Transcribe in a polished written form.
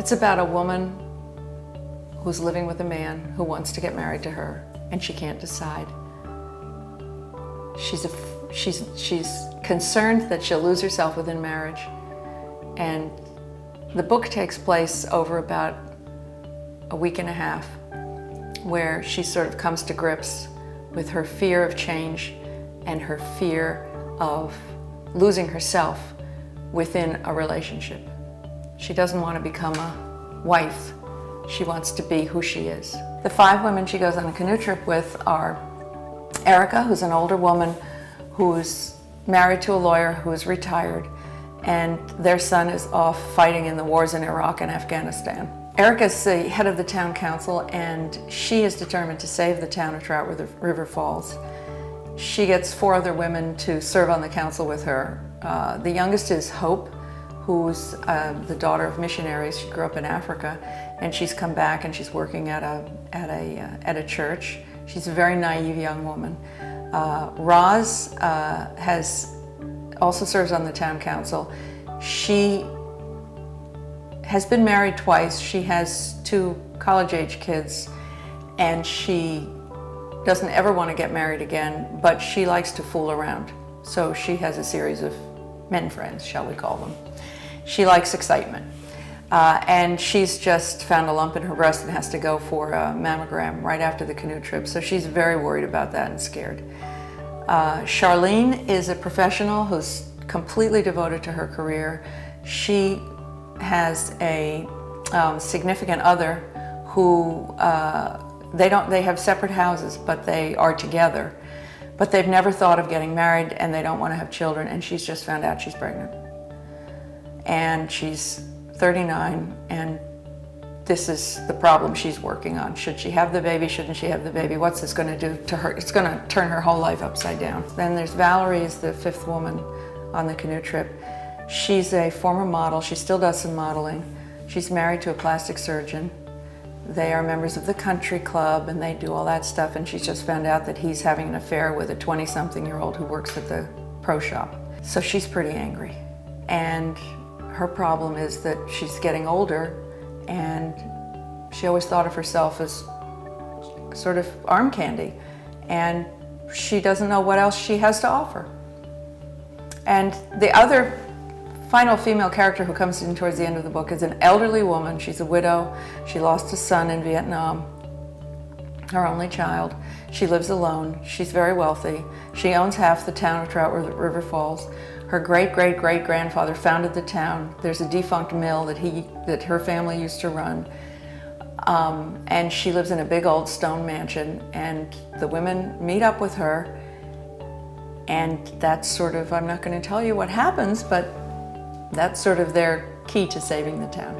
It's about a woman who's living with a man who wants to get married to her, and she can't decide. She's concerned that she'll lose herself within marriage, and the book takes place over about a week and a half, where she sort of comes to grips with her fear of change and her fear of losing herself within a relationship. She doesn't want to become a wife. She wants to be who she is. The 5 women she goes on a canoe trip with are Erica, who's an older woman who's married to a lawyer who is retired, and their son is off fighting in the wars in Iraq and Afghanistan. Erica's the head of the town council, and she is determined to save the town of Trout River Falls. She gets 4 other women to serve on the council with her. The youngest is Hope, who's the daughter of missionaries. She grew up in Africa, and she's come back and she's working at a church. She's a very naive young woman. Roz also serves on the town council. She has been married twice. She has 2 college-age kids, and she doesn't ever want to get married again, but she likes to fool around. So she has a series of men friends, shall we call them. She likes excitement. And she's just found a lump in her breast and has to go for a mammogram right after the canoe trip. So she's very worried about that and scared. Charlene is a professional who's completely devoted to her career. She has a significant other who they have separate houses, but they are together. But they've never thought of getting married, and they don't want to have children, and she's just found out she's pregnant. And she's 39, and this is the problem she's working on. Should she have the baby? Shouldn't she have the baby? What's this going to do to her? It's going to turn her whole life upside down. Then there's Valerie, is the 5th woman on the canoe trip. She's a former model. She still does some modeling. She's married to a plastic surgeon. They are members of the country club, and they do all that stuff, and she's just found out that he's having an affair with a 20-something-year-old who works at the pro shop. So she's pretty angry. And her problem is that she's getting older, and she always thought of herself as sort of arm candy, and she doesn't know what else she has to offer. And the other final female character who comes in towards the end of the book is an elderly woman. She's a widow. She lost a son in Vietnam, her only child. She lives alone. She's very wealthy. She owns half the town of Trout River Falls. Her great-great-great-grandfather founded the town. There's a defunct mill that her family used to run. And she lives in a big old stone mansion, and the women meet up with her, and that's sort of, I'm not going to tell you what happens, but that's sort of their key to saving the town.